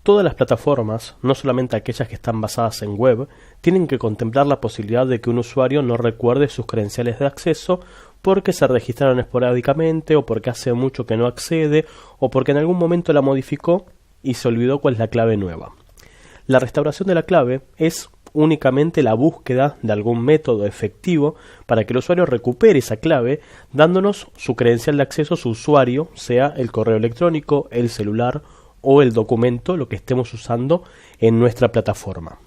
Todas las plataformas, no solamente aquellas que están basadas en web, tienen que contemplar la posibilidad de que un usuario no recuerde sus credenciales de acceso porque se registraron esporádicamente o porque hace mucho que no accede o porque en algún momento la modificó y se olvidó cuál es la clave nueva. La restauración de la clave es únicamente la búsqueda de algún método efectivo para que el usuario recupere esa clave dándonos su credencial de acceso, su usuario, sea el correo electrónico, el celular o el documento, lo que estemos usando en nuestra plataforma.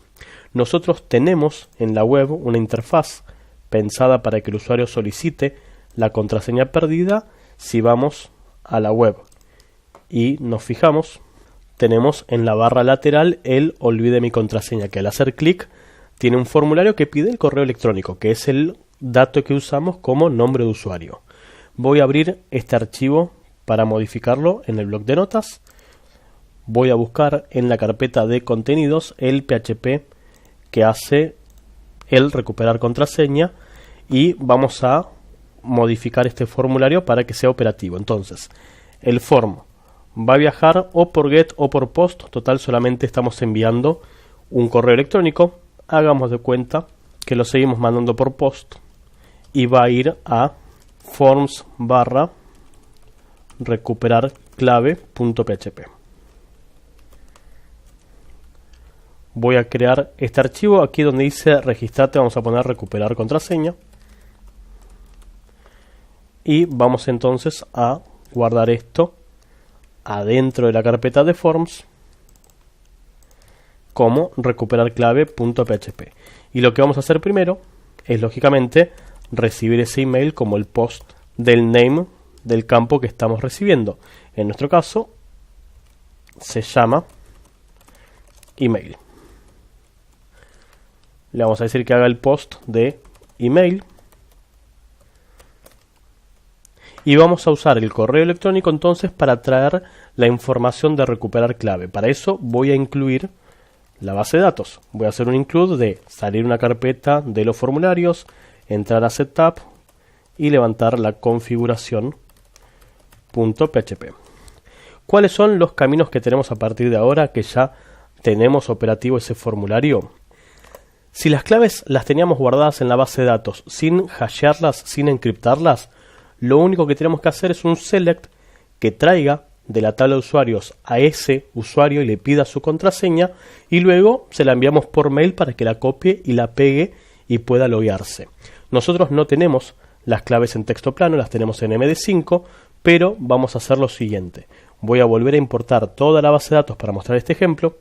Nosotros tenemos en la web una interfaz pensada para que el usuario solicite la contraseña perdida. Si vamos a la web y nos fijamos, tenemos en la barra lateral el olvide mi contraseña, que al hacer clic tiene un formulario que pide el correo electrónico, que es el dato que usamos como nombre de usuario. Voy a abrir este archivo para modificarlo en el bloc de notas. Voy a buscar en la carpeta de contenidos el PHP que hace el recuperar contraseña y vamos a modificar este formulario para que sea operativo. Entonces, el form va a viajar o por GET o por POST. Total, solamente estamos enviando un correo electrónico. Hagamos de cuenta que lo seguimos mandando por POST y va a ir a forms barra recuperar clave.php. Voy a crear este archivo. Aquí donde dice registrate vamos a poner recuperar contraseña. Y vamos entonces a guardar esto adentro de la carpeta de forms como recuperar clave.php. Y lo que vamos a hacer primero es lógicamente recibir ese email como el post del name del campo que estamos recibiendo. En nuestro caso se llama email. Le vamos a decir que haga el post de email. Y vamos a usar el correo electrónico entonces para traer la información de recuperar clave. Para eso voy a incluir la base de datos. Voy a hacer un include de salir una carpeta de los formularios, entrar a setup y levantar la configuración .php. ¿Cuáles son los caminos que tenemos a partir de ahora que ya tenemos operativo ese formulario? Si las claves las teníamos guardadas en la base de datos sin hashearlas, sin encriptarlas, lo único que tenemos que hacer es un select que traiga de la tabla de usuarios a ese usuario y le pida su contraseña y luego se la enviamos por mail para que la copie y la pegue y pueda loguearse. Nosotros no tenemos las claves en texto plano, las tenemos en MD5, pero vamos a hacer lo siguiente. Voy a volver a importar toda la base de datos para mostrar este ejemplo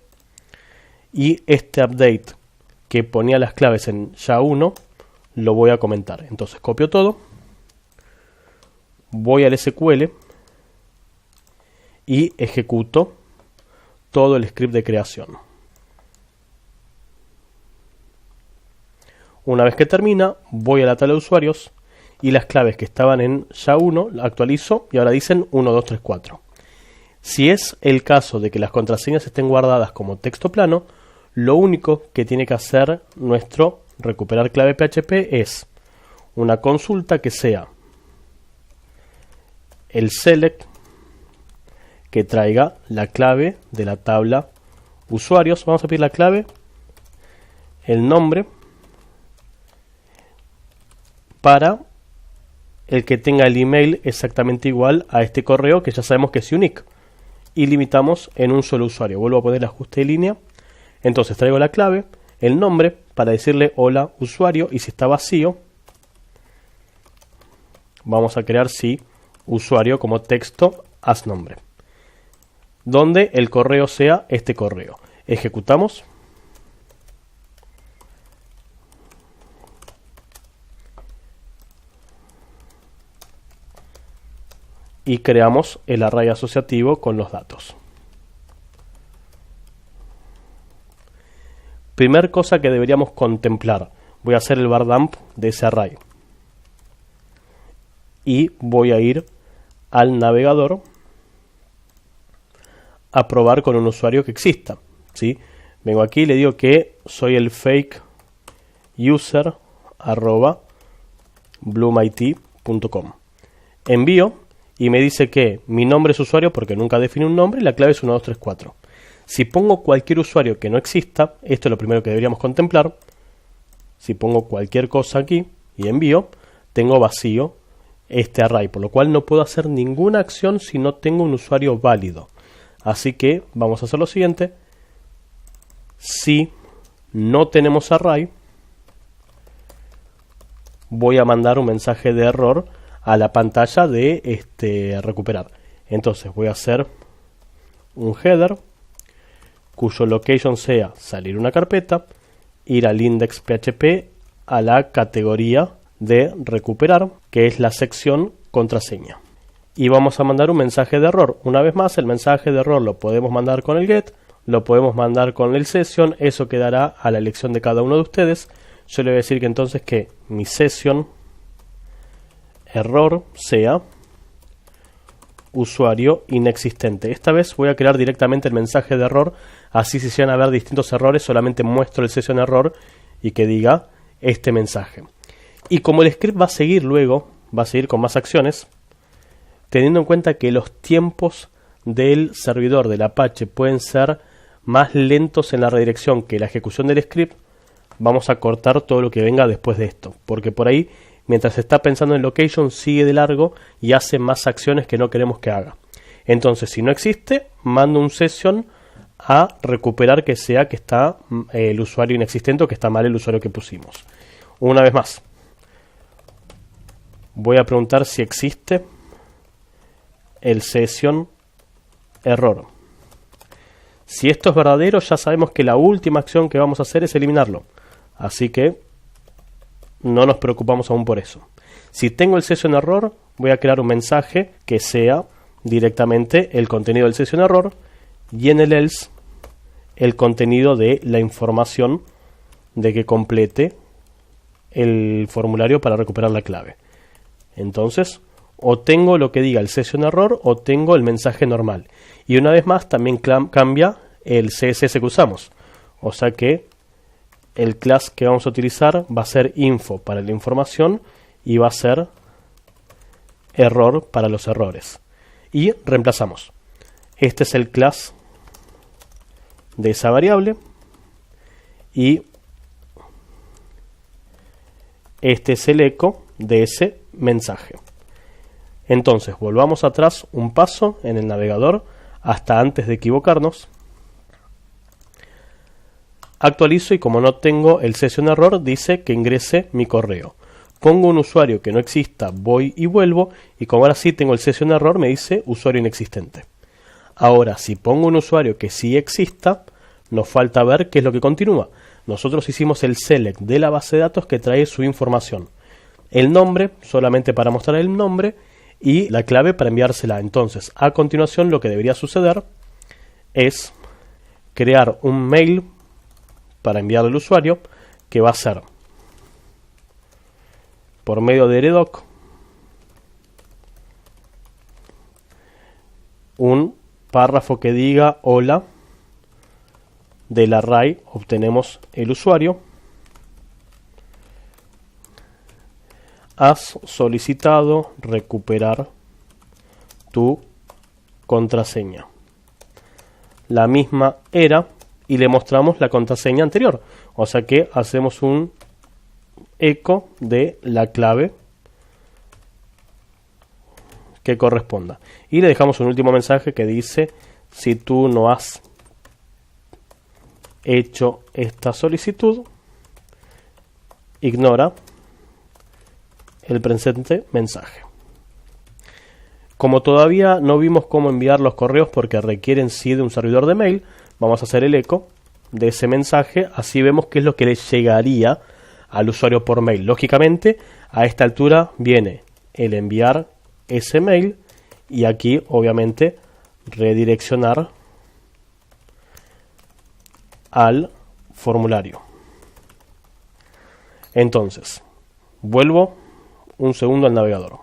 y este update que ponía las claves en SHA-1 lo voy a comentar. Entonces copio todo, voy al SQL y ejecuto todo el script de creación. Una vez que termina, voy a la tabla de usuarios y las claves que estaban en SHA-1 las actualizo y ahora dicen 1, 2, 3, 4. Si es el caso de que las contraseñas estén guardadas como texto plano, lo único que tiene que hacer nuestro recuperar clave PHP es una consulta que sea el select que traiga la clave de la tabla usuarios. Vamos a pedir la clave, el nombre, para el que tenga el email exactamente igual a este correo que ya sabemos que es unique, y limitamos en un solo usuario. Vuelvo a poner el ajuste de línea. Entonces traigo la clave, el nombre para decirle hola usuario, y si está vacío vamos a crear usuario como texto as nombre, donde el correo sea este correo. Ejecutamos y creamos el array asociativo con los datos. Primer cosa que deberíamos contemplar, voy a hacer el var dump de ese array y voy a ir al navegador a probar con un usuario que exista, ¿sí? Vengo aquí y le digo que soy el fake user @bloomit.com. Envío y me dice que mi nombre es usuario porque nunca definí un nombre y la clave es 1234. Si pongo cualquier usuario que no exista, esto es lo primero que deberíamos contemplar. Si pongo cualquier cosa aquí y envío, tengo vacío este array, por lo cual no puedo hacer ninguna acción si no tengo un usuario válido. Así que vamos a hacer lo siguiente. Si no tenemos array, voy a mandar un mensaje de error a la pantalla de recuperar. Entonces voy a hacer un header cuyo location sea salir una carpeta, ir al index PHP a la categoría de recuperar, que es la sección contraseña. Y vamos a mandar un mensaje de error. Una vez más, el mensaje de error lo podemos mandar con el get, lo podemos mandar con el session, eso quedará a la elección de cada uno de ustedes. Yo le voy a decir que entonces que mi session error sea usuario inexistente. Esta vez voy a crear directamente el mensaje de error, así si llegan a haber distintos errores, solamente muestro el session error y que diga este mensaje. Y como el script va a seguir luego, va a seguir con más acciones, teniendo en cuenta que los tiempos del servidor del Apache pueden ser más lentos en la redirección que la ejecución del script, vamos a cortar todo lo que venga después de esto, porque por ahí, mientras está pensando en location, sigue de largo y hace más acciones que no queremos que haga. Entonces, si no existe, mando un session a recuperar que sea que está el usuario inexistente o que está mal el usuario que pusimos. Una vez más, voy a preguntar si existe el session error. Si esto es verdadero, ya sabemos que la última acción que vamos a hacer es eliminarlo. Así que no nos preocupamos aún por eso. Si tengo el session error, voy a crear un mensaje que sea directamente el contenido del session error y en el else el contenido de la información de que complete el formulario para recuperar la clave. Entonces, o tengo lo que diga el session error o tengo el mensaje normal. Y una vez más también cambia el CSS que usamos. O sea que el class que vamos a utilizar va a ser info para la información y va a ser error para los errores. Y reemplazamos. Este es el class de esa variable y este es el eco de ese mensaje. Entonces volvamos atrás un paso en el navegador hasta antes de equivocarnos. Actualizo y como no tengo el session error, dice que ingrese mi correo. Pongo un usuario que no exista, voy y vuelvo, y como ahora sí tengo el session error, me dice usuario inexistente. Ahora, si pongo un usuario que sí exista, nos falta ver qué es lo que continúa. Nosotros hicimos el select de la base de datos que trae su información. El nombre, solamente para mostrar el nombre, y la clave para enviársela. Entonces, a continuación, lo que debería suceder es crear un mail para enviarle al usuario, que va a ser por medio de redoc un párrafo que diga hola, del array obtenemos el usuario, has solicitado recuperar tu contraseña. La misma era y le mostramos la contraseña anterior. O sea que hacemos un eco de la clave que corresponda. Y le dejamos un último mensaje que dice: si tú no has hecho esta solicitud, ignora el presente mensaje. Como todavía no vimos cómo enviar los correos porque requieren sí de un servidor de mail, vamos a hacer el eco de ese mensaje, así vemos qué es lo que le llegaría al usuario por mail. Lógicamente, a esta altura viene el enviar ese mail y aquí, obviamente, redireccionar al formulario. Entonces, vuelvo un segundo al navegador.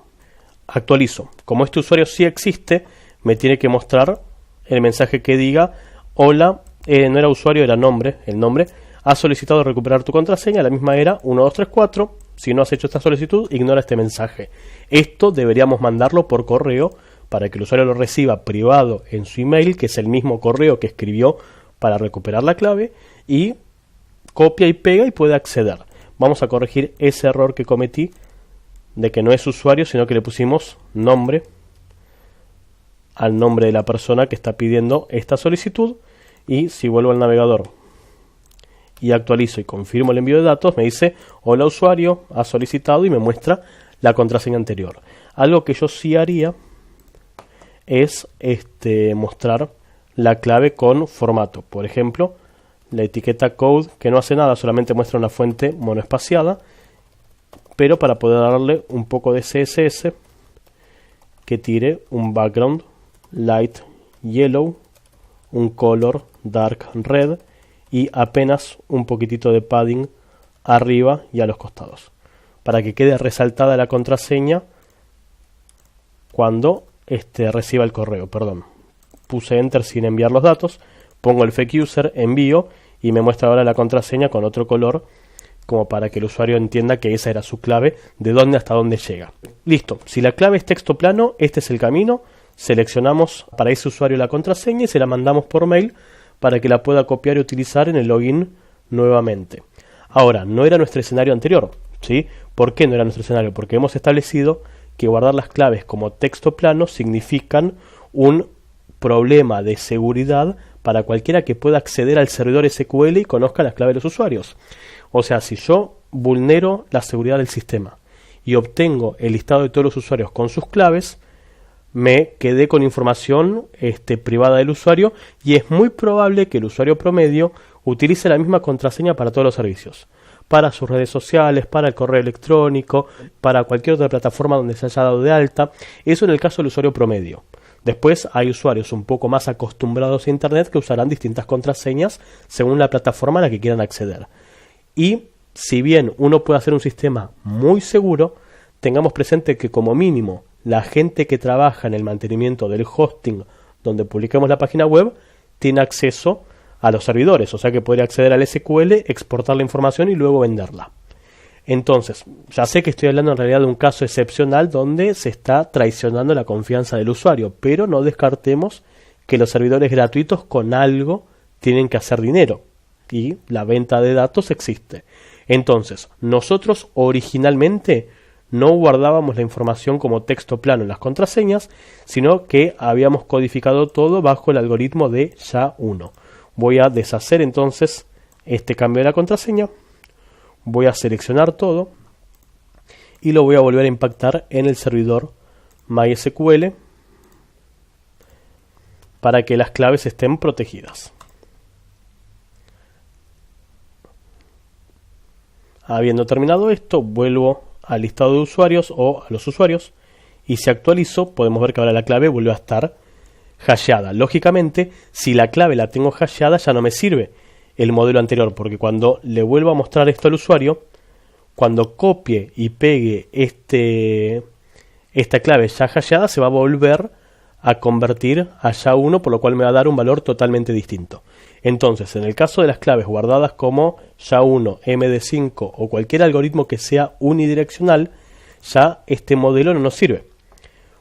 Actualizo. Como este usuario sí existe, me tiene que mostrar el mensaje que diga: hola, no era usuario, era nombre, el nombre, has solicitado recuperar tu contraseña, la misma era 1234, si no has hecho esta solicitud, ignora este mensaje. Esto deberíamos mandarlo por correo para que el usuario lo reciba privado en su email, que es el mismo correo que escribió para recuperar la clave y copia y pega y puede acceder. Vamos a corregir ese error que cometí de que no es usuario, sino que le pusimos nombre al nombre de la persona que está pidiendo esta solicitud. Y si vuelvo al navegador y actualizo y confirmo el envío de datos, me dice hola usuario, ha solicitado, y me muestra la contraseña anterior. Algo que yo sí haría es mostrar la clave con formato. Por ejemplo, la etiqueta code, que no hace nada, solamente muestra una fuente monoespaciada, pero para poder darle un poco de CSS, que tire un background light yellow, un color dark red y apenas un poquitito de padding arriba y a los costados, para que quede resaltada la contraseña cuando reciba el correo. Puse enter sin enviar los datos, pongo el fake user, envío y me muestra ahora la contraseña con otro color, como para que el usuario entienda que esa era su clave, de dónde hasta dónde llega. Listo, si la clave es texto plano, este es el camino. Seleccionamos para ese usuario la contraseña y se la mandamos por mail para que la pueda copiar y utilizar en el login nuevamente. Ahora, no era nuestro escenario anterior, ¿sí? ¿Por qué no era nuestro escenario? Porque hemos establecido que guardar las claves como texto plano significan un problema de seguridad para cualquiera que pueda acceder al servidor SQL y conozca las claves de los usuarios. O sea, si yo vulnero la seguridad del sistema y obtengo el listado de todos los usuarios con sus claves, me quedé con información privada del usuario, y es muy probable que el usuario promedio utilice la misma contraseña para todos los servicios, para sus redes sociales, para el correo electrónico, para cualquier otra plataforma donde se haya dado de alta. Eso en el caso del usuario promedio. Después hay usuarios un poco más acostumbrados a Internet que usarán distintas contraseñas según la plataforma a la que quieran acceder. Y si bien uno puede hacer un sistema muy seguro, tengamos presente que como mínimo la gente que trabaja en el mantenimiento del hosting donde publiquemos la página web tiene acceso a los servidores, o sea que podría acceder al SQL, exportar la información y luego venderla. Entonces, ya sé que estoy hablando en realidad de un caso excepcional donde se está traicionando la confianza del usuario, pero no descartemos que los servidores gratuitos con algo tienen que hacer dinero y la venta de datos existe. Entonces, nosotros originalmente no guardábamos la información como texto plano en las contraseñas, sino que habíamos codificado todo bajo el algoritmo de SHA-1. Voy a deshacer entonces este cambio de la contraseña, voy a seleccionar todo y lo voy a volver a impactar en el servidor MySQL para que las claves estén protegidas. Habiendo terminado esto, vuelvo al listado de usuarios o a los usuarios, y si actualizo podemos ver que ahora la clave vuelve a estar hasheada. Lógicamente, si la clave la tengo hasheada ya no me sirve el modelo anterior, porque cuando le vuelvo a mostrar esto al usuario, cuando copie y pegue esta clave ya hasheada, se va a volver a convertir a SHA-1, por lo cual me va a dar un valor totalmente distinto. Entonces, en el caso de las claves guardadas como SHA-1, MD5 o cualquier algoritmo que sea unidireccional, ya este modelo no nos sirve,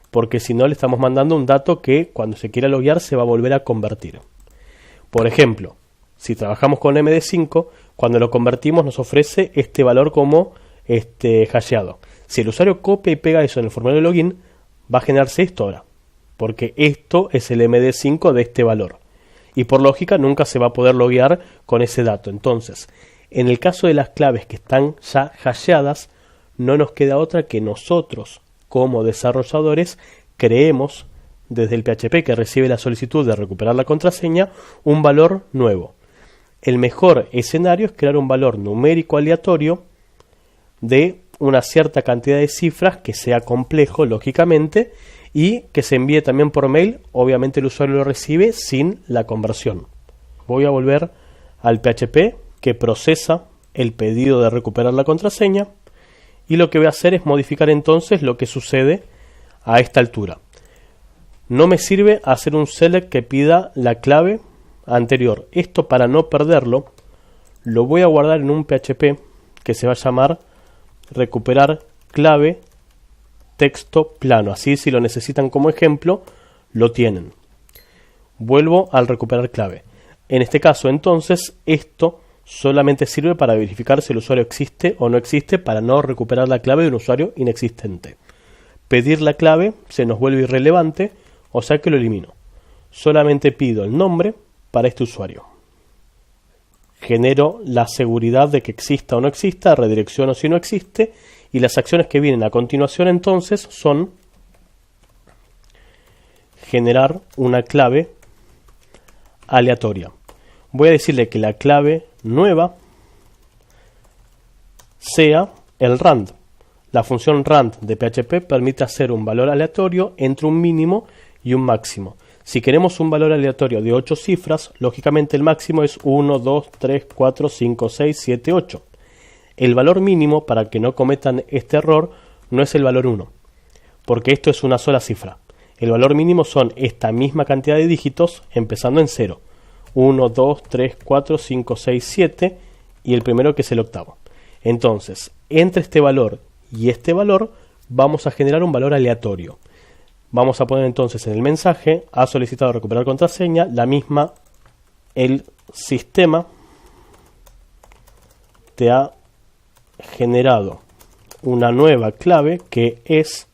porque si no le estamos mandando un dato que cuando se quiera loguear se va a volver a convertir. Por ejemplo, si trabajamos con MD5, cuando lo convertimos nos ofrece este valor como hasheado. Si el usuario copia y pega eso en el formulario de login, va a generarse esto ahora, porque esto es el MD5 de este valor. Y por lógica nunca se va a poder loguear con ese dato. Entonces, en el caso de las claves que están ya hasheadas, no nos queda otra que nosotros, como desarrolladores, creemos desde el PHP que recibe la solicitud de recuperar la contraseña, un valor nuevo. El mejor escenario es crear un valor numérico aleatorio de una cierta cantidad de cifras que sea complejo, lógicamente, y que se envíe también por mail. Obviamente el usuario lo recibe sin la conversión. Voy a volver al PHP que procesa el pedido de recuperar la contraseña, y lo que voy a hacer es modificar entonces lo que sucede a esta altura. No me sirve hacer un select que pida la clave anterior. Esto, para no perderlo, lo voy a guardar en un PHP que se va a llamar recuperar clave texto plano. Así, si lo necesitan como ejemplo, lo tienen. Vuelvo al recuperar clave. En este caso, entonces, esto solamente sirve para verificar si el usuario existe o no existe para no recuperar la clave de un usuario inexistente. Pedir la clave se nos vuelve irrelevante, o sea que lo elimino. Solamente pido el nombre para este usuario. Genero la seguridad de que exista o no exista, redirecciono si no existe, y las acciones que vienen a continuación entonces son generar una clave aleatoria. Voy a decirle que la clave nueva sea el rand. La función rand de PHP permite hacer un valor aleatorio entre un mínimo y un máximo. Si queremos un valor aleatorio de 8 cifras, lógicamente el máximo es 1, 2, 3, 4, 5, 6, 7, 8. El valor mínimo, para que no cometan este error, no es el valor 1, porque esto es una sola cifra. El valor mínimo son esta misma cantidad de dígitos empezando en 0. 1, 2, 3, 4, 5, 6, 7 y el primero que es el octavo. Entonces, entre este valor y este valor vamos a generar un valor aleatorio. Vamos a poner entonces en el mensaje: ha solicitado recuperar contraseña, la misma, el sistema te ha generado una nueva clave que es,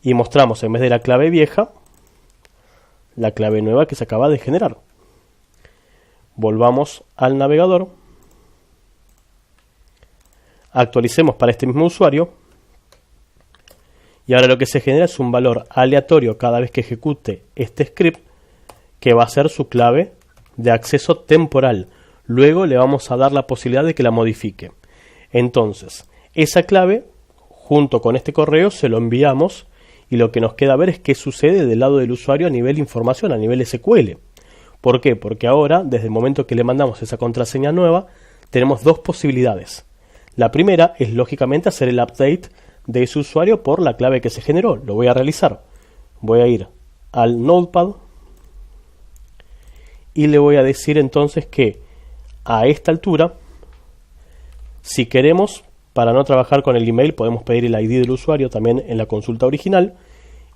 y mostramos en vez de la clave vieja, la clave nueva que se acaba de generar. Volvamos al navegador, actualicemos para este mismo usuario y ahora lo que se genera es un valor aleatorio cada vez que ejecute este script, que va a ser su clave de acceso temporal. Luego le vamos a dar la posibilidad de que la modifique. Entonces, esa clave junto con este correo se lo enviamos y lo que nos queda ver es qué sucede del lado del usuario a nivel información, a nivel SQL. ¿Por qué? Porque ahora, desde el momento que le mandamos esa contraseña nueva, tenemos dos posibilidades. La primera es, lógicamente, hacer el update de ese usuario por la clave que se generó. Lo voy a realizar. Voy a ir al Notepad y le voy a decir entonces que a esta altura, si queremos, para no trabajar con el email, podemos pedir el ID del usuario también en la consulta original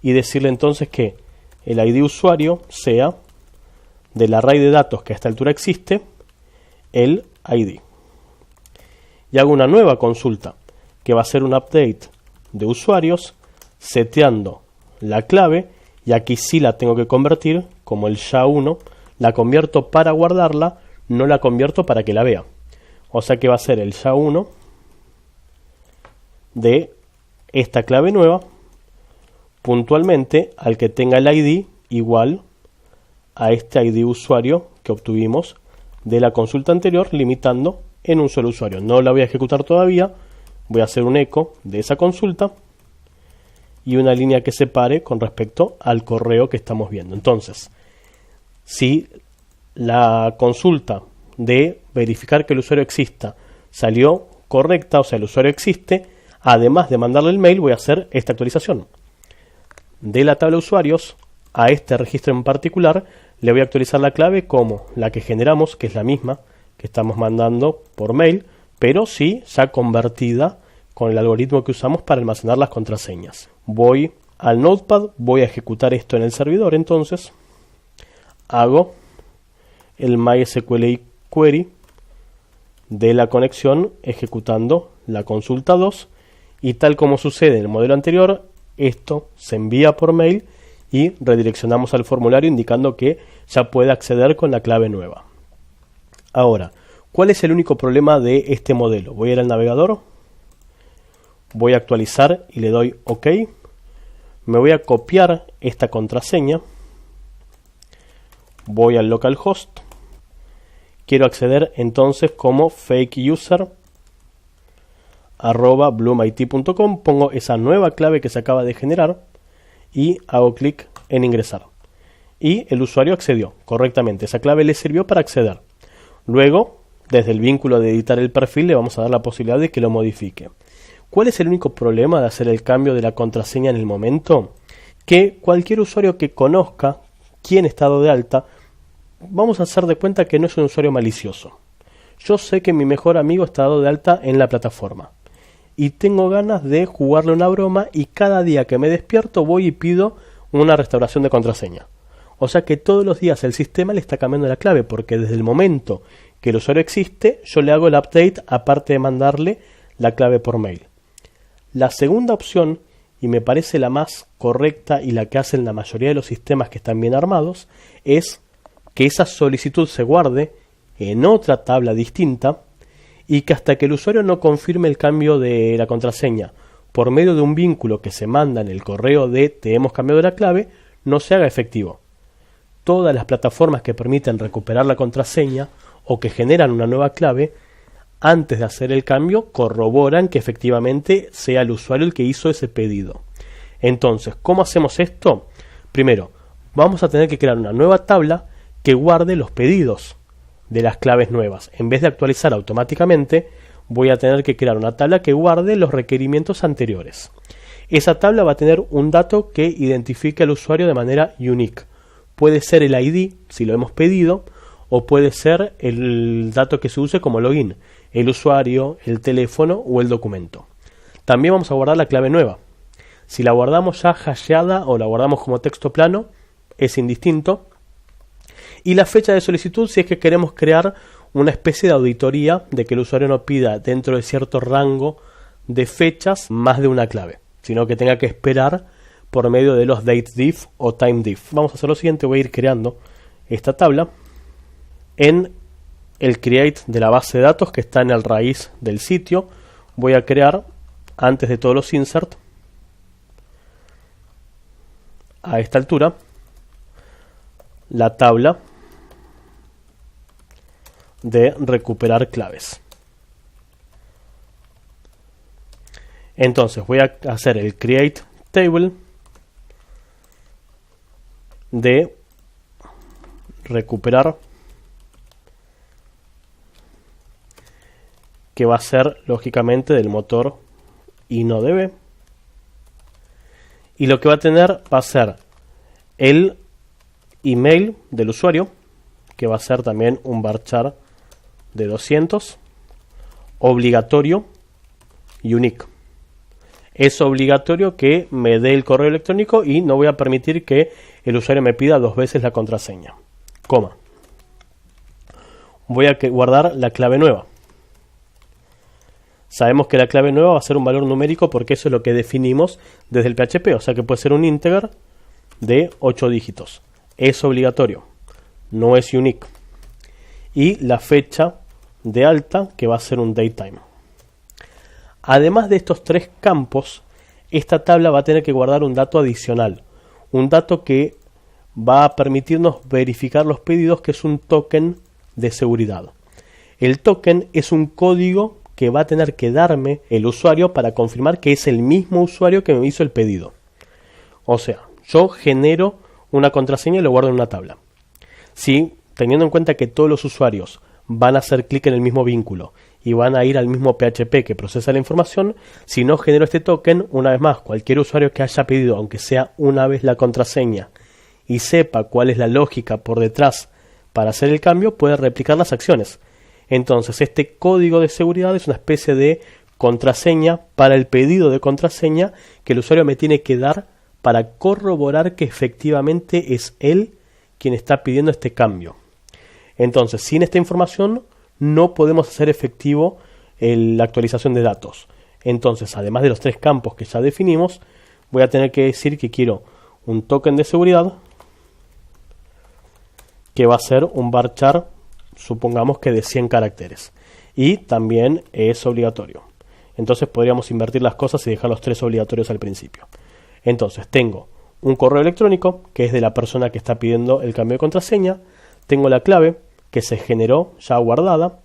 y decirle entonces que el ID usuario sea del array de datos que a esta altura existe, el ID. Y hago una nueva consulta que va a ser un update de usuarios, seteando la clave, y aquí sí la tengo que convertir como el SHA-1, la convierto para guardarla, no la convierto para que la vea. O sea que va a ser el SHA-1 de esta clave nueva, puntualmente al que tenga el ID igual a este ID usuario que obtuvimos de la consulta anterior, limitando en un solo usuario. No la voy a ejecutar todavía, voy a hacer un eco de esa consulta y una línea que separe con respecto al correo que estamos viendo. Entonces, si la consulta de verificar que el usuario exista salió correcta, o sea, el usuario existe, además de mandarle el mail, voy a hacer esta actualización. De la tabla de usuarios a este registro en particular, le voy a actualizar la clave como la que generamos, que es la misma que estamos mandando por mail, pero sí ya convertida con el algoritmo que usamos para almacenar las contraseñas. Voy al Notepad, voy a ejecutar esto en el servidor, entonces hago el MySQL query de la conexión ejecutando la consulta 2 y tal como sucede en el modelo anterior, esto se envía por mail y redireccionamos al formulario indicando que ya puede acceder con la clave nueva. Ahora, ¿cuál es el único problema de este modelo? Voy a ir al navegador, voy a actualizar y le doy OK. Me voy a copiar esta contraseña, voy al localhost, quiero acceder entonces como fakeuser@bloomit.com, pongo esa nueva clave que se acaba de generar y hago clic en ingresar. Y el usuario accedió correctamente, esa clave le sirvió para acceder. Luego, desde el vínculo de editar el perfil, le vamos a dar la posibilidad de que lo modifique. ¿Cuál es el único problema de hacer el cambio de la contraseña en el momento? Que cualquier usuario que conozca quién está dado de alta, vamos a hacer de cuenta que no es un usuario malicioso. Yo sé que mi mejor amigo está dado de alta en la plataforma y tengo ganas de jugarle una broma y cada día que me despierto voy y pido una restauración de contraseña. O sea que todos los días el sistema le está cambiando la clave, porque desde el momento que el usuario existe, yo le hago el update aparte de mandarle la clave por mail. La segunda opción, y me parece la más correcta y la que hacen la mayoría de los sistemas que están bien armados, es que esa solicitud se guarde en otra tabla distinta y que hasta que el usuario no confirme el cambio de la contraseña por medio de un vínculo que se manda en el correo de te hemos cambiado la clave, no se haga efectivo. Todas las plataformas que permiten recuperar la contraseña o que generan una nueva clave, antes de hacer el cambio, corroboran que efectivamente sea el usuario el que hizo ese pedido. Entonces, ¿cómo hacemos esto? Primero, vamos a tener que crear una nueva tabla que guarde los pedidos de las claves nuevas. En vez de actualizar automáticamente, voy a tener que crear una tabla que guarde los requerimientos anteriores. Esa tabla va a tener un dato que identifique al usuario de manera unique. Puede ser el ID, si lo hemos pedido, o puede ser el dato que se use como login, el usuario, el teléfono o el documento. También vamos a guardar la clave nueva. Si la guardamos ya hasheada o la guardamos como texto plano, es indistinto. Y la fecha de solicitud si es que queremos crear una especie de auditoría de que el usuario no pida dentro de cierto rango de fechas más de una clave, sino que tenga que esperar por medio de los dateDiff o timeDiff. Vamos a hacer lo siguiente, voy a ir creando esta tabla en el create de la base de datos que está en el raíz del sitio. Voy a crear, antes de todos los insert, a esta altura, la tabla de recuperar claves. Entonces voy a hacer el create table de recuperar, que va a ser lógicamente del motor InnoDB, y lo que va a tener va a ser el email del usuario, que va a ser también un varchar de 200, obligatorio, unique. Es obligatorio que me dé el correo electrónico y no voy a permitir que el usuario me pida 2 veces la contraseña, coma. Voy a guardar la clave nueva. Sabemos que la clave nueva va a ser un valor numérico porque eso es lo que definimos desde el PHP, o sea que puede ser un integer de 8 dígitos. Es obligatorio, no es unique. Y la fecha de alta, que va a ser un datetime. Además de estos 3 campos, esta tabla va a tener que guardar un dato adicional, un dato que va a permitirnos verificar los pedidos, que es un token de seguridad. El token es un código que va a tener que darme el usuario para confirmar que es el mismo usuario que me hizo el pedido. O sea, yo genero una contraseña y lo guardo en una tabla. Si, teniendo en cuenta que todos los usuarios van a hacer clic en el mismo vínculo y van a ir al mismo PHP que procesa la información, si no genero este token, una vez más, cualquier usuario que haya pedido, aunque sea una vez la contraseña, y sepa cuál es la lógica por detrás para hacer el cambio, puede replicar las acciones. Entonces, este código de seguridad es una especie de contraseña para el pedido de contraseña que el usuario me tiene que dar para corroborar que efectivamente es él quien está pidiendo este cambio. Entonces, sin esta información no podemos hacer efectivo la actualización de datos. Entonces, además de los 3 campos que ya definimos, voy a tener que decir que quiero un token de seguridad que va a ser un varchar, supongamos que de 100 caracteres. Y también es obligatorio. Entonces podríamos invertir las cosas y dejar los 3 obligatorios al principio. Entonces tengo un correo electrónico, que es de la persona que está pidiendo el cambio de contraseña. Tengo la clave, que se generó ya guardada.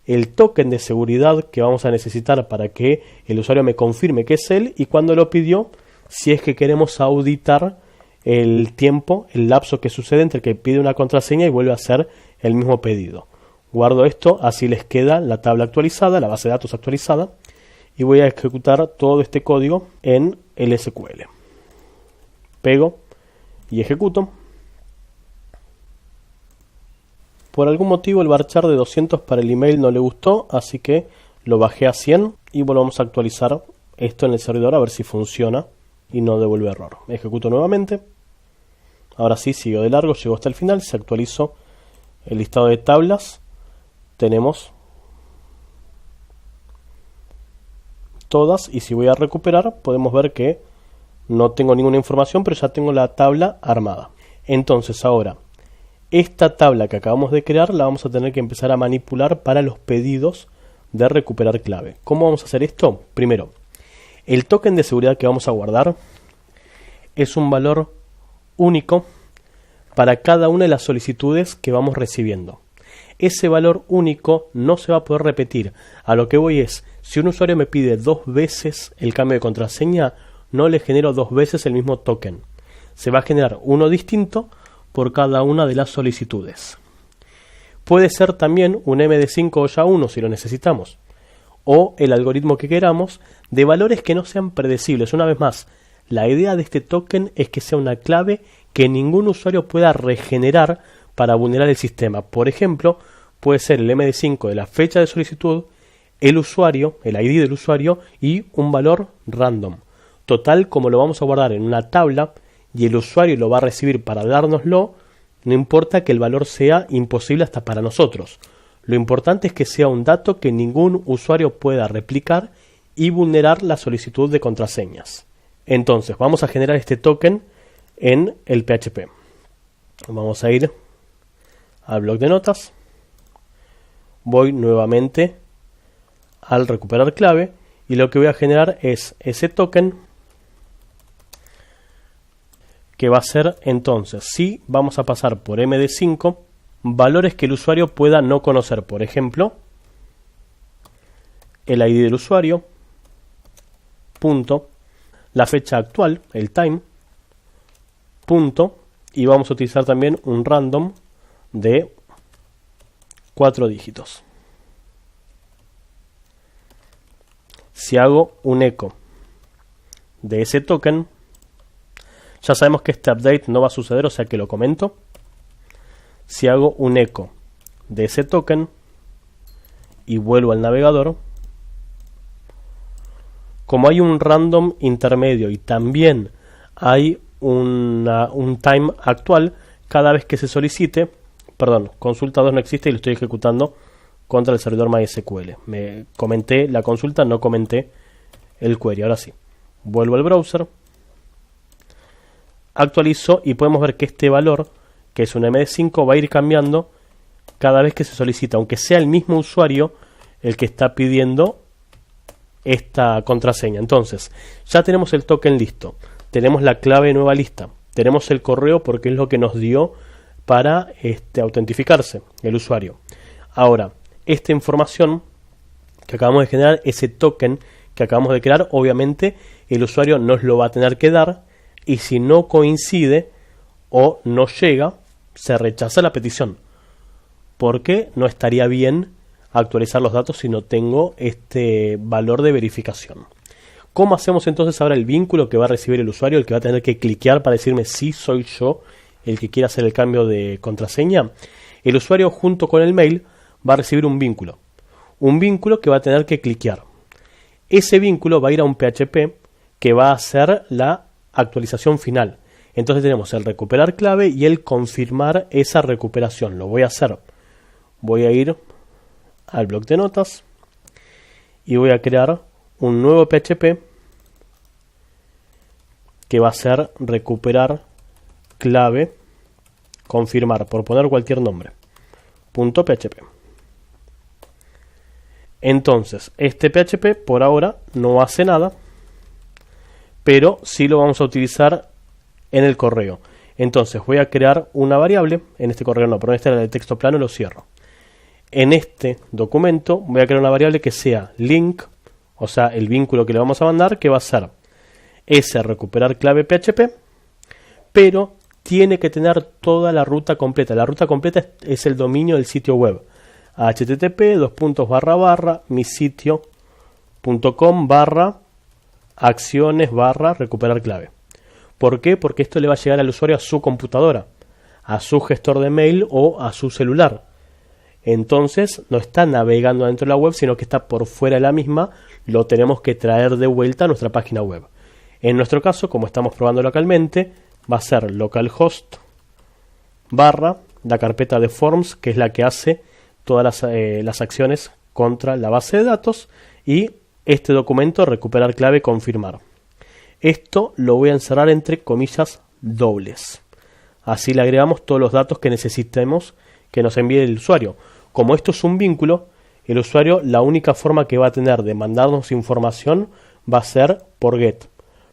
El token de seguridad que vamos a necesitar para que el usuario me confirme que es él. Y cuando lo pidió, si es que queremos auditar el tiempo, el lapso que sucede entre que pide una contraseña y vuelve a hacer el mismo pedido. Guardo esto, así les queda la tabla actualizada, la base de datos actualizada, y voy a ejecutar todo este código en el SQL. Pego y ejecuto. Por algún motivo el varchar de 200 para el email no le gustó, así que lo bajé a 100 y volvamos a actualizar esto en el servidor a ver si funciona y no devuelve error. Ejecuto nuevamente. Ahora sí, sigo de largo, llego hasta el final, se actualizó el listado de tablas. Tenemos todas y si voy a recuperar podemos ver que no tengo ninguna información, pero ya tengo la tabla armada. Entonces ahora, esta tabla que acabamos de crear la vamos a tener que empezar a manipular para los pedidos de recuperar clave. ¿Cómo vamos a hacer esto? Primero, el token de seguridad que vamos a guardar es un valor único para cada una de las solicitudes que vamos recibiendo. Ese valor único no se va a poder repetir. A lo que voy es, si un usuario me pide 2 veces el cambio de contraseña, no le genero 2 veces el mismo token. Se va a generar uno distinto por cada una de las solicitudes. Puede ser también un MD5 o SHA-1 si lo necesitamos, o el algoritmo que queramos, de valores que no sean predecibles. Una vez más, la idea de este token es que sea una clave que ningún usuario pueda regenerar para vulnerar el sistema. Por ejemplo, puede ser el MD5 de la fecha de solicitud, el usuario, el ID del usuario y un valor random. Total, como lo vamos a guardar en una tabla y el usuario lo va a recibir para dárnoslo, no importa que el valor sea imposible hasta para nosotros. Lo importante es que sea un dato que ningún usuario pueda replicar y vulnerar la solicitud de contraseñas. Entonces, vamos a generar este token en el PHP. Vamos a ir al bloc de notas. Voy nuevamente al recuperar clave y lo que voy a generar es ese token que va a ser entonces, si vamos a pasar por MD5, valores que el usuario pueda no conocer. Por ejemplo, el ID del usuario, punto, la fecha actual, el time, punto, y vamos a utilizar también un random de 4 dígitos. Si hago un eco de ese token, ya sabemos que este update no va a suceder, o sea que lo comento. Si hago un eco de ese token y vuelvo al navegador, como hay un random intermedio y también hay un time actual, cada vez que se solicite, perdón, consulta 2 no existe y lo estoy ejecutando contra el servidor MySQL. Me comenté la consulta, no comenté el query. Ahora sí, vuelvo al browser, actualizo y podemos ver que este valor, que es un MD5, va a ir cambiando cada vez que se solicita, aunque sea el mismo usuario el que está pidiendo esta contraseña. Entonces, ya tenemos el token listo, tenemos la clave nueva lista, tenemos el correo porque es lo que nos dio para autentificarse el usuario. Ahora, esta información que acabamos de generar, ese token que acabamos de crear, obviamente el usuario nos lo va a tener que dar y si no coincide o no llega, se rechaza la petición, porque no estaría bien actualizar los datos si no tengo este valor de verificación. ¿Cómo hacemos entonces ahora el vínculo que va a recibir el usuario, el que va a tener que cliquear para decirme si soy yo el que quiere hacer el cambio de contraseña? El usuario junto con el mail va a recibir un vínculo que va a tener que cliquear. Ese vínculo va a ir a un PHP que va a hacer la actualización final. Entonces tenemos el recuperar clave y el confirmar esa recuperación. Lo voy a hacer. Voy a ir al bloc de notas y voy a crear un nuevo PHP que va a ser recuperar clave confirmar, por poner cualquier nombre, .php. Entonces, este PHP por ahora no hace nada, pero sí lo vamos a utilizar en el correo. Entonces voy a crear una variable, en este correo no, pero en este era de texto plano, lo cierro. En este documento voy a crear una variable que sea link, o sea, el vínculo que le vamos a mandar, que va a ser ese recuperar clave PHP, pero tiene que tener toda la ruta completa. La ruta completa es el dominio del sitio web. http://misitio.com/acciones/recuperar clave. ¿Por qué? Porque esto le va a llegar al usuario a su computadora, a su gestor de mail o a su celular. Entonces no está navegando dentro de la web, sino que está por fuera de la misma. Lo tenemos que traer de vuelta a nuestra página web. En nuestro caso, como estamos probando localmente, va a ser localhost barra la carpeta de forms, que es la que hace todas las acciones contra la base de datos, y este documento recuperar clave confirmar. Esto lo voy a encerrar entre comillas dobles. Así le agregamos todos los datos que necesitemos que nos envíe el usuario. Como esto es un vínculo, el usuario la única forma que va a tener de mandarnos información va a ser por GET.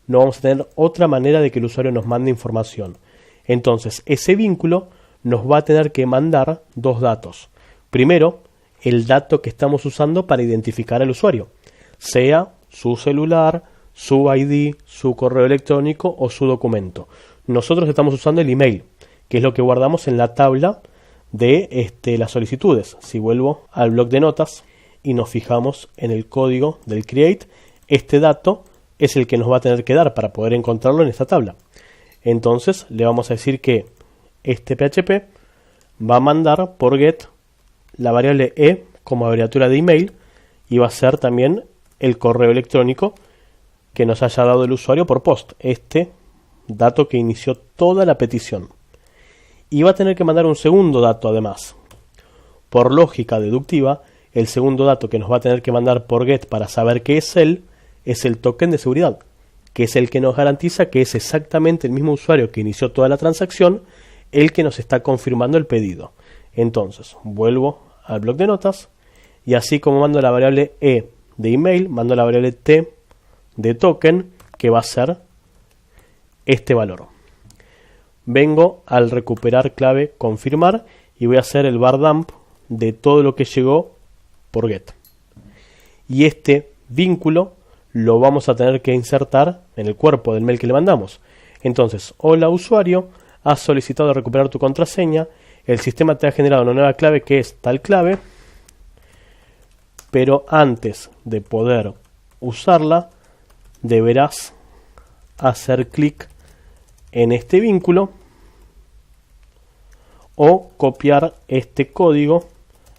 No vamos a tener otra manera de que el usuario nos mande información. Entonces, ese vínculo nos va a tener que mandar dos datos. Primero, el dato que estamos usando para identificar al usuario, sea su celular, su ID, su correo electrónico o su documento. Nosotros estamos usando el email, que es lo que guardamos en la tabla de las solicitudes. Si vuelvo al bloc de notas y nos fijamos en el código del create, este dato es el que nos va a tener que dar para poder encontrarlo en esta tabla. Entonces le vamos a decir que este PHP va a mandar por get la variable e como abreviatura de email, y va a ser también el correo electrónico que nos haya dado el usuario por post, este dato que inició toda la petición. Y va a tener que mandar un segundo dato además. Por lógica deductiva, el segundo dato que nos va a tener que mandar por get para saber qué es él, es el token de seguridad, que es el que nos garantiza que es exactamente el mismo usuario que inició toda la transacción el que nos está confirmando el pedido. Entonces, vuelvo al bloc de notas, y así como mando la variable e de email, mando la variable t de token, que va a ser este valor. Vengo al recuperar clave confirmar y voy a hacer el bar dump de todo lo que llegó por get. Y este vínculo lo vamos a tener que insertar en el cuerpo del mail que le mandamos. Entonces, hola usuario, has solicitado recuperar tu contraseña, el sistema te ha generado una nueva clave que es tal clave, pero antes de poder usarla deberás hacer clic en este vínculo o copiar este código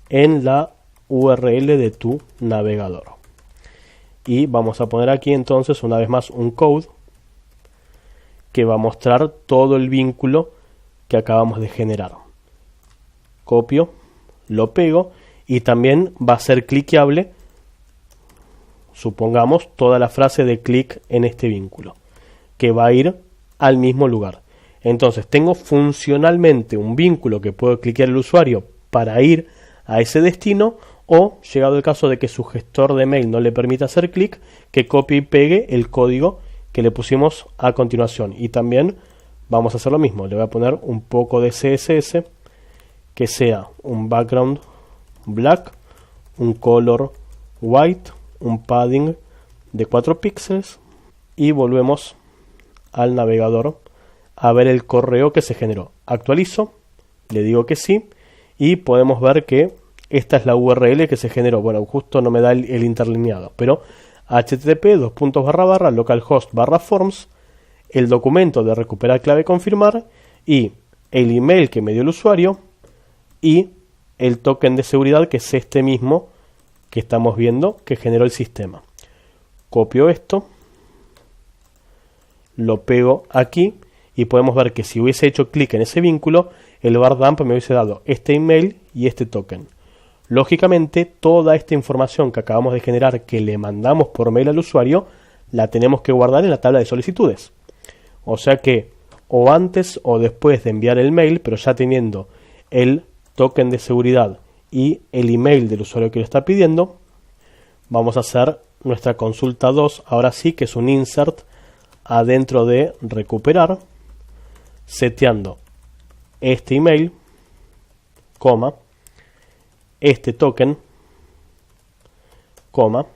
en la URL de tu navegador. Y vamos a poner aquí entonces una vez más un code que va a mostrar todo el vínculo que acabamos de generar. Copio, lo pego y también va a ser cliqueable, supongamos, toda la frase de clic en este vínculo, que va a ir al mismo lugar. Entonces tengo funcionalmente un vínculo que puedo cliquear el usuario para ir a ese destino, o, llegado el caso de que su gestor de mail no le permita hacer clic, que copie y pegue el código que le pusimos a continuación. Y también vamos a hacer lo mismo, le voy a poner un poco de CSS, que sea un background black, un color white, un padding de 4 píxeles, y volvemos al navegador a ver el correo que se generó. Actualizo, le digo que sí, y podemos ver que esta es la URL que se generó. Bueno, justo no me da el interlineado, pero http://localhost/forms, el documento de recuperar clave confirmar, y el email que me dio el usuario, y el token de seguridad, que es este mismo que estamos viendo que generó el sistema. Copio esto, lo pego aquí, y podemos ver que si hubiese hecho clic en ese vínculo, el bar dump me hubiese dado este email y este token. Lógicamente, toda esta información que acabamos de generar, que le mandamos por mail al usuario, la tenemos que guardar en la tabla de solicitudes. O sea que, o antes o después de enviar el mail, pero ya teniendo el token de seguridad y el email del usuario que lo está pidiendo, vamos a hacer nuestra consulta 2, ahora sí, que es un insert adentro de recuperar, seteando este email, coma, este token, coma,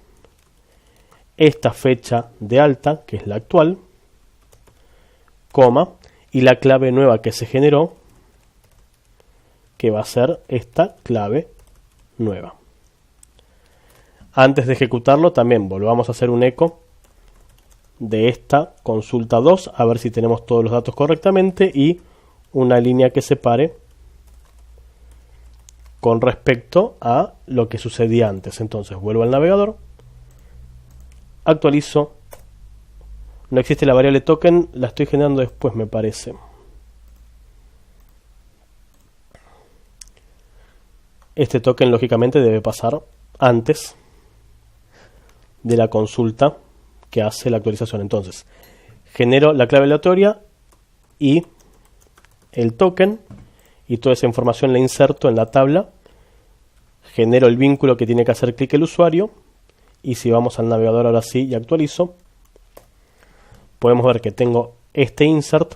esta fecha de alta, que es la actual, coma, y la clave nueva que se generó, que va a ser esta clave nueva. Antes de ejecutarlo, también volvamos a hacer un eco de esta consulta 2, a ver si tenemos todos los datos correctamente, y una línea que separe con respecto a lo que sucedía antes. Entonces vuelvo al navegador, actualizo, no existe la variable token, la estoy generando después, me parece. Este token lógicamente debe pasar antes de la consulta que hace la actualización. Entonces, genero la clave aleatoria y el token, y toda esa información la inserto en la tabla, genero el vínculo que tiene que hacer clic el usuario, y si vamos al navegador ahora sí y actualizo, podemos ver que tengo este insert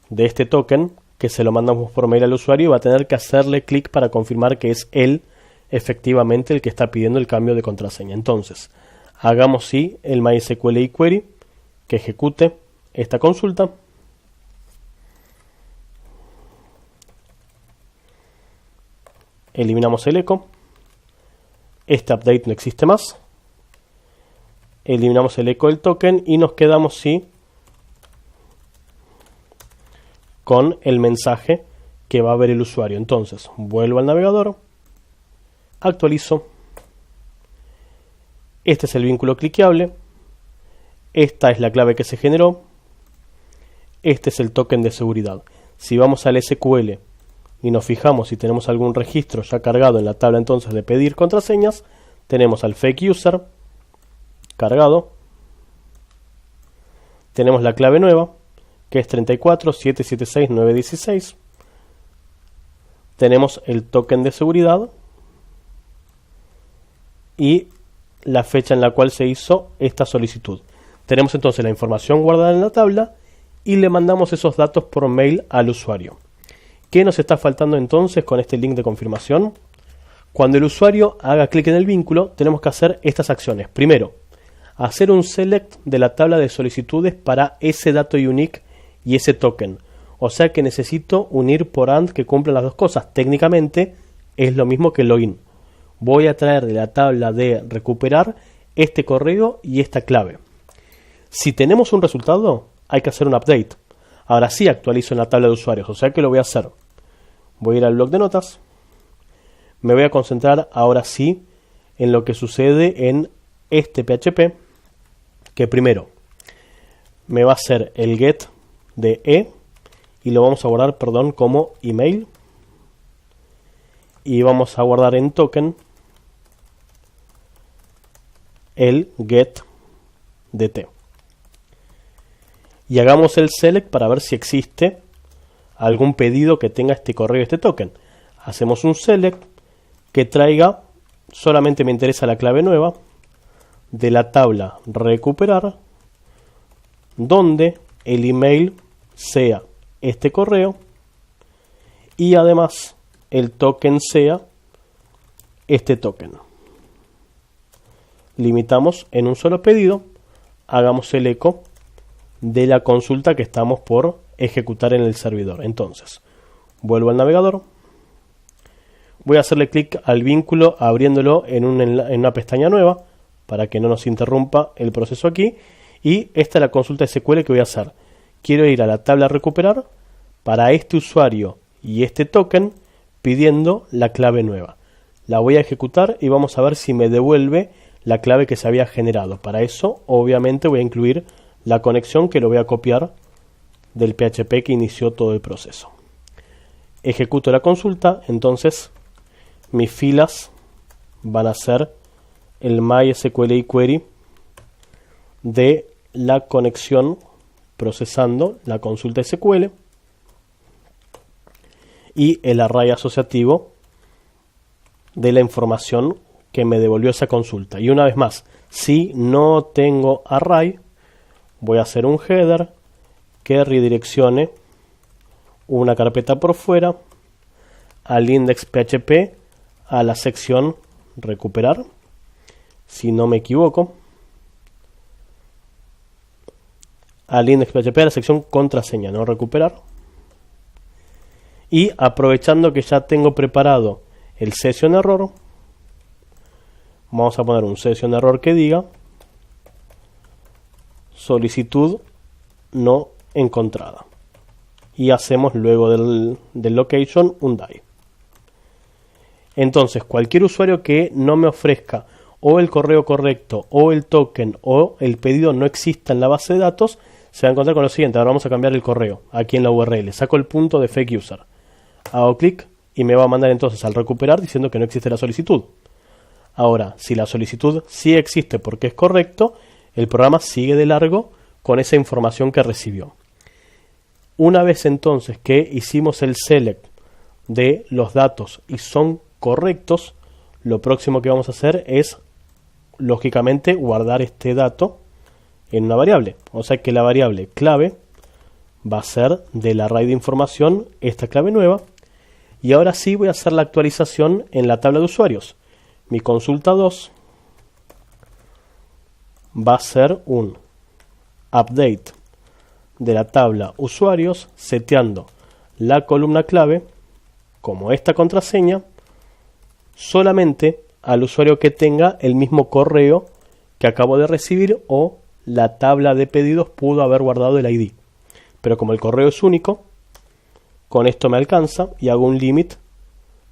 de este token que se lo mandamos por mail al usuario y va a tener que hacerle clic para confirmar que es él efectivamente el que está pidiendo el cambio de contraseña. Entonces, hagamos sí el MySQL query que ejecute esta consulta. Eliminamos el eco. Este update no existe más. Eliminamos el eco del token y nos quedamos sí con el mensaje que va a ver el usuario. Entonces, vuelvo al navegador, actualizo. Este es el vínculo cliqueable. Esta es la clave que se generó. Este es el token de seguridad. Si vamos al SQL y nos fijamos si tenemos algún registro ya cargado en la tabla entonces de pedir contraseñas, tenemos al fake user cargado. Tenemos la clave nueva, que es 34776916. Tenemos el token de seguridad y la fecha en la cual se hizo esta solicitud. Tenemos entonces la información guardada en la tabla y le mandamos esos datos por mail al usuario. ¿Qué nos está faltando entonces con este link de confirmación? Cuando el usuario haga clic en el vínculo, tenemos que hacer estas acciones. Primero, hacer un select de la tabla de solicitudes para ese dato unique y ese token. O sea que necesito unir por AND que cumplan las dos cosas. Técnicamente es lo mismo que login. Voy a traer de la tabla de recuperar este correo y esta clave. Si tenemos un resultado, hay que hacer un update. Ahora sí actualizo en la tabla de usuarios, o sea que lo voy a hacer. Voy a ir al bloc de notas. Me voy a concentrar ahora sí en lo que sucede en este PHP, que primero me va a hacer el get de e y lo vamos a guardar, como email, y vamos a guardar en token el get de t. Y hagamos el select para ver si existe algún pedido que tenga este correo y este token. Hacemos un select que traiga, solamente me interesa la clave nueva, de la tabla recuperar, donde el email sea este correo y además el token sea este token. Limitamos en un solo pedido, hagamos el eco de la consulta que estamos por ejecutar en el servidor. Entonces, vuelvo al navegador, voy a hacerle clic al vínculo abriéndolo en una pestaña nueva para que no nos interrumpa el proceso aquí, y esta es la consulta SQL que voy a hacer. Quiero ir a la tabla recuperar para este usuario y este token pidiendo la clave nueva. La voy a ejecutar y vamos a ver si me devuelve la clave que se había generado. Para eso obviamente voy a incluir la conexión que lo voy a copiar del PHP que inició todo el proceso. Ejecuto la consulta, entonces mis filas van a ser el MySQL query de la conexión procesando la consulta SQL y el array asociativo de la información que me devolvió esa consulta. Y una vez más, si no tengo array, voy a hacer un header que redireccione una carpeta por fuera al index PHP a la sección recuperar, si no me equivoco, al index PHP a la sección contraseña, no recuperar. Y aprovechando que ya tengo preparado el session error, vamos a poner un session error que diga solicitud no encontrada, y hacemos luego del location un die. Entonces cualquier usuario que no me ofrezca o el correo correcto o el token o el pedido no exista en la base de datos, se va a encontrar con lo siguiente. Ahora vamos a cambiar el correo aquí en la URL, saco el punto de fake user, hago clic y me va a mandar entonces al recuperar diciendo que no existe la solicitud. Ahora, si la solicitud sí existe porque es correcto, el programa sigue de largo con esa información que recibió. Una vez entonces que hicimos el select de los datos y son correctos, lo próximo que vamos a hacer es, lógicamente, guardar este dato en una variable. O sea que la variable clave va a ser del array de información esta clave nueva. Y ahora sí voy a hacer la actualización en la tabla de usuarios. Mi consulta 2 va a ser un update de la tabla usuarios, seteando la columna clave como esta contraseña solamente al usuario que tenga el mismo correo que acabo de recibir o la tabla de pedidos pudo haber guardado el ID. Pero como el correo es único, con esto me alcanza y hago un limit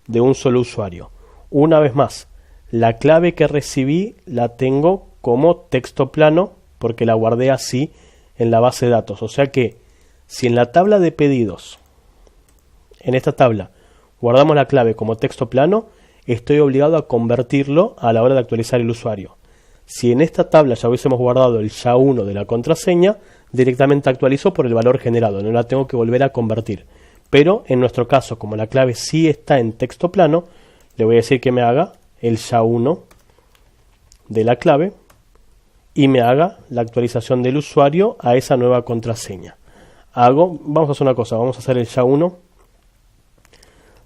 de un solo usuario. Una vez más, la clave que recibí la tengo como texto plano porque la guardé así en la base de datos. O sea que si en la tabla de pedidos, en esta tabla, guardamos la clave como texto plano, estoy obligado a convertirlo a la hora de actualizar el usuario. Si en esta tabla ya hubiésemos guardado el SHA-1 de la contraseña, directamente actualizo por el valor generado, no la tengo que volver a convertir. Pero en nuestro caso, como la clave sí está en texto plano, le voy a decir que me haga el SHA-1 de la clave y me haga la actualización del usuario a esa nueva contraseña. Vamos a hacer una cosa, vamos a hacer el SHA-1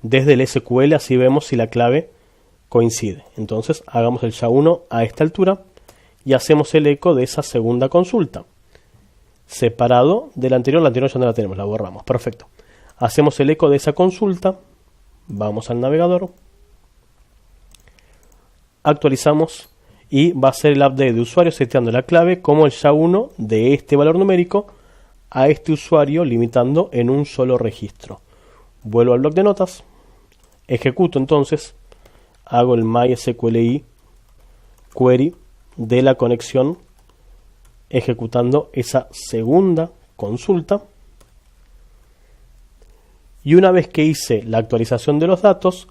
desde el SQL, así vemos si la clave coincide. Entonces hagamos el SHA-1 a esta altura y hacemos el eco de esa segunda consulta, separado de la anterior ya no la tenemos, la borramos, perfecto. Hacemos el eco de esa consulta, vamos al navegador, actualizamos y va a ser el update de usuario seteando la clave como el SHA-1 de este valor numérico a este usuario, limitando en un solo registro. Vuelvo al bloc de notas, ejecuto entonces, hago el MySQLi query de la conexión ejecutando esa segunda consulta. Y una vez que hice la actualización de los datos,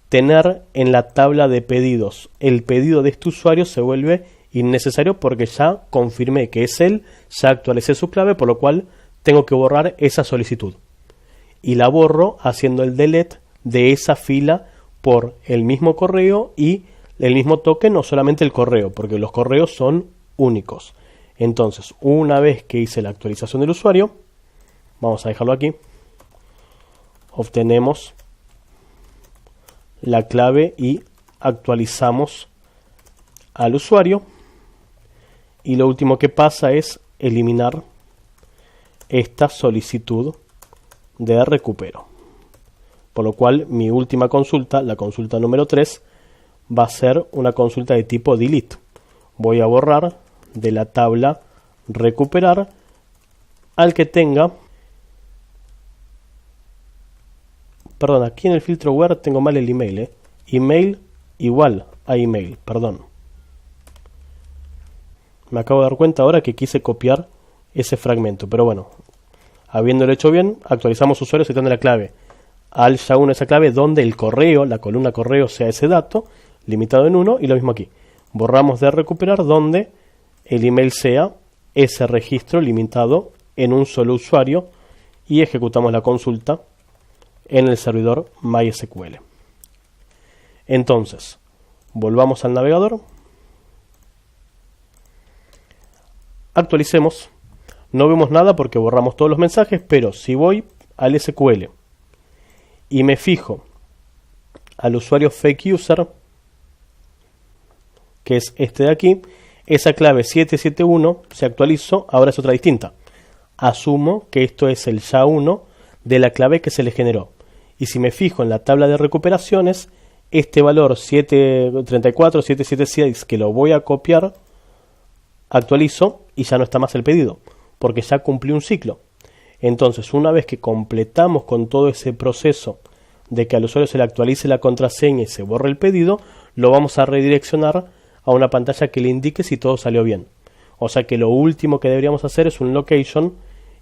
tener en la tabla de pedidos el pedido de este usuario se vuelve innecesario porque ya confirmé que es él, ya actualicé su clave, por lo cual tengo que borrar esa solicitud. Y la borro haciendo el delete de esa fila por el mismo correo y el mismo token, no solamente el correo, porque los correos son únicos. Entonces, una vez que hice la actualización del usuario, vamos a dejarlo aquí, obtenemos la clave y actualizamos al usuario, y lo último que pasa es eliminar esta solicitud de recupero, por lo cual mi última consulta, la consulta número 3, va a ser una consulta de tipo delete. Voy a borrar de la tabla recuperar al que tenga, perdón, aquí en el filtro where tengo mal el email, email igual a email, perdón. Me acabo de dar cuenta ahora que quise copiar ese fragmento, pero bueno, habiéndolo hecho bien, actualizamos usuario seteando la clave al SHA-1 esa clave donde el correo, la columna correo sea ese dato, limitado en 1, y lo mismo aquí. Borramos de recuperar donde el email sea ese registro limitado en un solo usuario y ejecutamos la consulta en el servidor MySQL. Entonces, volvamos al navegador, actualicemos, no vemos nada porque borramos todos los mensajes, pero si voy al SQL y me fijo al usuario fake user, que es este de aquí, esa clave 771 se actualizó, ahora es otra distinta. Asumo que esto es el SHA-1 de la clave que se le generó. Y si me fijo en la tabla de recuperaciones, este valor 734, 776 que lo voy a copiar, actualizo y ya no está más el pedido, porque ya cumplí un ciclo. Entonces, una vez que completamos con todo ese proceso de que al usuario se le actualice la contraseña y se borre el pedido, lo vamos a redireccionar a una pantalla que le indique si todo salió bien. O sea que lo último que deberíamos hacer es un location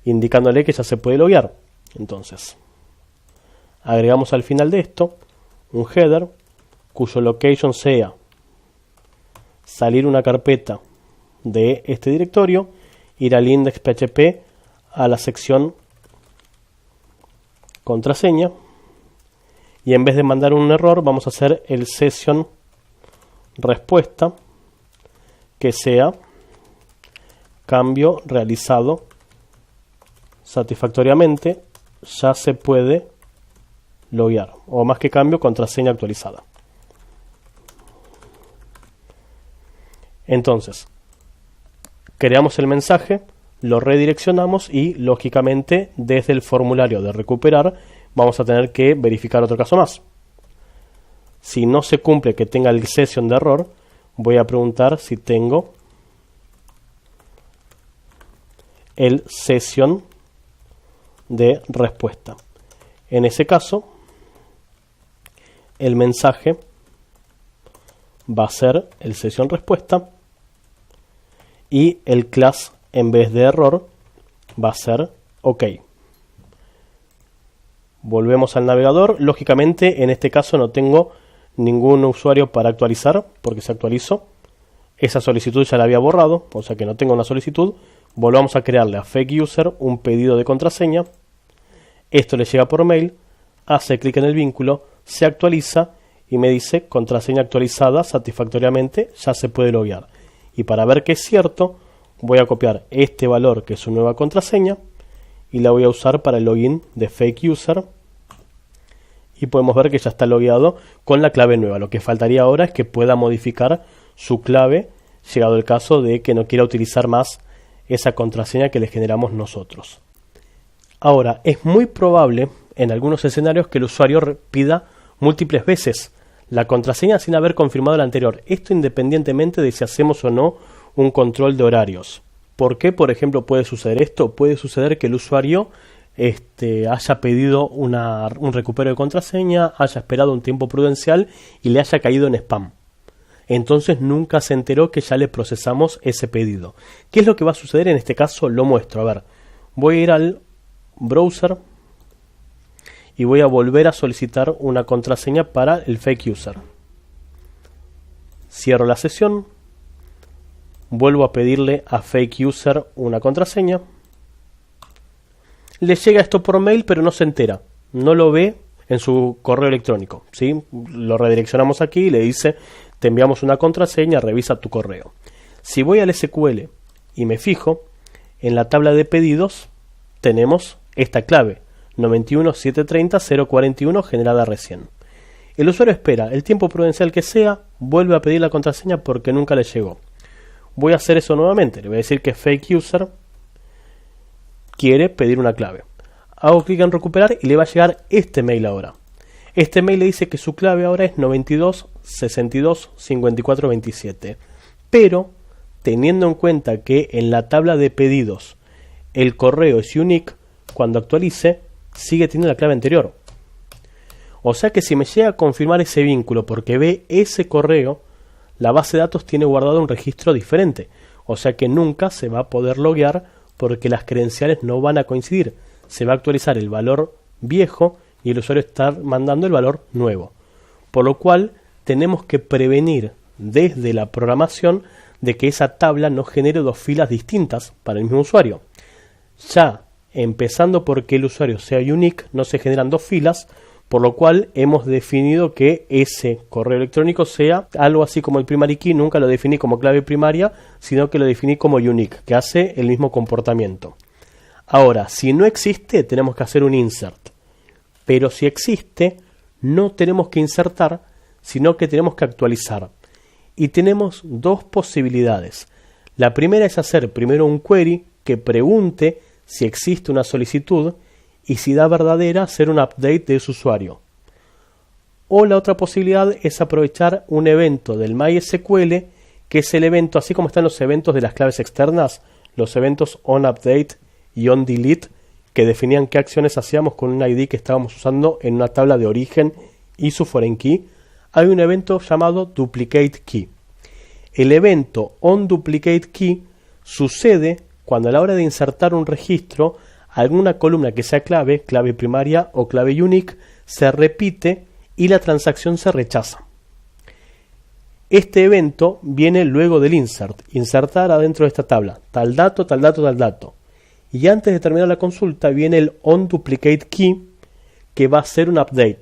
indicándole que ya se puede loguear. Entonces, Agregamos al final de esto un header cuyo location sea salir una carpeta de este directorio, ir al index.php a la sección contraseña, y en vez de mandar un error vamos a hacer el session respuesta que sea cambio realizado satisfactoriamente, ya se puede loguear, o más que cambio, contraseña actualizada. Entonces, creamos el mensaje, lo redireccionamos y, lógicamente, desde el formulario de recuperar vamos a tener que verificar otro caso más. Si no se cumple que tenga el session de error, voy a preguntar si tengo el session de respuesta. En ese caso, el mensaje va a ser el session respuesta y el class, en vez de error, va a ser OK. Volvemos al navegador. Lógicamente, en este caso no tengo ningún usuario para actualizar porque se actualizó. Esa solicitud ya la había borrado, o sea que no tengo una solicitud. Volvamos a crearle a fake user un pedido de contraseña. Esto le llega por mail, hace clic en el vínculo, se actualiza y me dice contraseña actualizada satisfactoriamente, ya se puede loguear. Y para ver que es cierto, voy a copiar este valor que es su nueva contraseña y la voy a usar para el login de fake user. Y podemos ver que ya está logueado con la clave nueva. Lo que faltaría ahora es que pueda modificar su clave, llegado el caso de que no quiera utilizar más esa contraseña que le generamos nosotros. Ahora, es muy probable en algunos escenarios que el usuario pida múltiples veces la contraseña sin haber confirmado la anterior. Esto independientemente de si hacemos o no un control de horarios. ¿Por qué, por ejemplo, puede suceder esto? Puede suceder que el usuario haya pedido un recupero de contraseña, haya esperado un tiempo prudencial y le haya caído en spam. Entonces nunca se enteró que ya le procesamos ese pedido. ¿Qué es lo que va a suceder en este caso? Lo muestro. A ver, voy a ir al browser y voy a volver a solicitar una contraseña para el fake user. Cierro la sesión, vuelvo a pedirle a fake user una contraseña. Le llega esto por mail, pero no se entera, no lo ve en su correo electrónico, ¿sí? Lo redireccionamos aquí y le dice: te enviamos una contraseña, revisa tu correo. Si voy al SQL y me fijo, en la tabla de pedidos tenemos esta clave 91.730.041 generada recién. El usuario espera el tiempo prudencial que sea, vuelve a pedir la contraseña porque nunca le llegó. Voy a hacer eso nuevamente, le voy a decir que fake user quiere pedir una clave. Hago clic en recuperar y le va a llegar este mail ahora. Este mail le dice que su clave ahora es 92.62.54.27. Pero, teniendo en cuenta que en la tabla de pedidos el correo es unique, cuando actualice sigue teniendo la clave anterior. O sea que si me llega a confirmar ese vínculo porque ve ese correo, la base de datos tiene guardado un registro diferente. O sea que nunca se va a poder loguear porque las credenciales no van a coincidir. Se va a actualizar el valor viejo y el usuario está mandando el valor nuevo. Por lo cual tenemos que prevenir desde la programación de que esa tabla no genere dos filas distintas para el mismo usuario. Ya empezando porque el usuario sea unique, no se generan dos filas, por lo cual hemos definido que ese correo electrónico sea algo así como el primary key. Nunca lo definí como clave primaria, sino que lo definí como unique, que hace el mismo comportamiento. Ahora, si no existe, tenemos que hacer un insert. Pero si existe, no tenemos que insertar, sino que tenemos que actualizar. Y tenemos dos posibilidades. La primera es hacer primero un query que pregunte si existe una solicitud y si da verdadera, hacer un update de ese usuario. O la otra posibilidad es aprovechar un evento del MySQL, que es el evento, así como están los eventos de las claves externas, los eventos onUpdate y onDelete, que definían qué acciones hacíamos con un ID que estábamos usando en una tabla de origen y su foreign key. Hay un evento llamado duplicateKey. El evento onDuplicateKey sucede cuando a la hora de insertar un registro, alguna columna que sea clave, clave primaria o clave unique, se repite y la transacción se rechaza. Este evento viene luego del insert, insertar adentro de esta tabla, tal dato, tal dato, tal dato. Y antes de terminar la consulta viene el onDuplicateKey, que va a ser un update.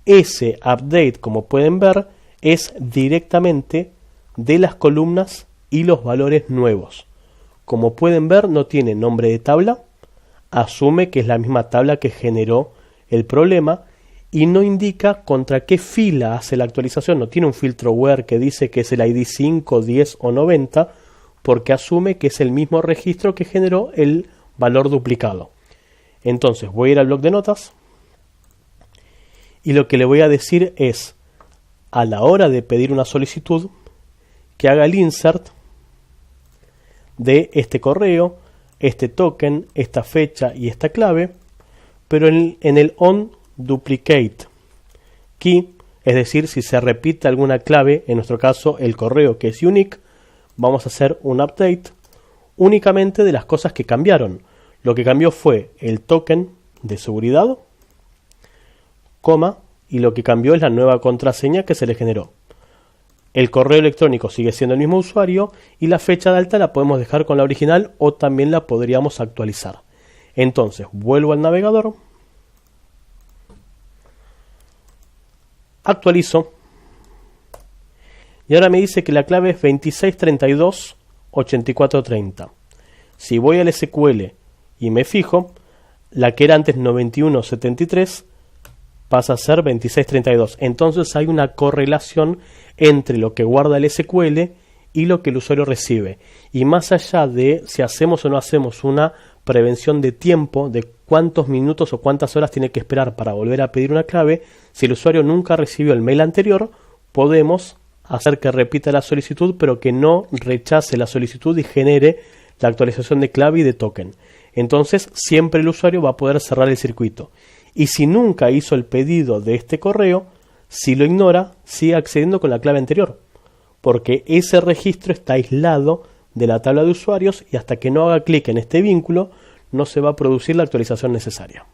Ese update, como pueden ver, es directamente de las columnas y los valores nuevos. Como pueden ver, no tiene nombre de tabla, asume que es la misma tabla que generó el problema y no indica contra qué fila hace la actualización. No tiene un filtro where que dice que es el ID 5, 10 o 90, porque asume que es el mismo registro que generó el valor duplicado. Entonces voy a ir al bloc de notas y lo que le voy a decir es, a la hora de pedir una solicitud, que haga el insert de este correo, este token, esta fecha y esta clave, pero en el onDuplicateKey, es decir, si se repite alguna clave, en nuestro caso el correo que es unique, vamos a hacer un update únicamente de las cosas que cambiaron. Lo que cambió fue el token de seguridad, coma, y lo que cambió es la nueva contraseña que se le generó. El correo electrónico sigue siendo el mismo usuario y la fecha de alta la podemos dejar con la original o también la podríamos actualizar. Entonces vuelvo al navegador, actualizo y ahora me dice que la clave es 26328430. Si voy al SQL y me fijo, la que era antes 9173 pasa a ser 2632. Entonces hay una correlación entre lo que guarda el SQL y lo que el usuario recibe. Y más allá de si hacemos o no hacemos una prevención de tiempo, de cuántos minutos o cuántas horas tiene que esperar para volver a pedir una clave, si el usuario nunca recibió el mail anterior, podemos hacer que repita la solicitud, pero que no rechace la solicitud y genere la actualización de clave y de token. Entonces siempre el usuario va a poder cerrar el circuito. Y si nunca hizo el pedido de este correo, si lo ignora, sigue accediendo con la clave anterior, porque ese registro está aislado de la tabla de usuarios y hasta que no haga clic en este vínculo no se va a producir la actualización necesaria.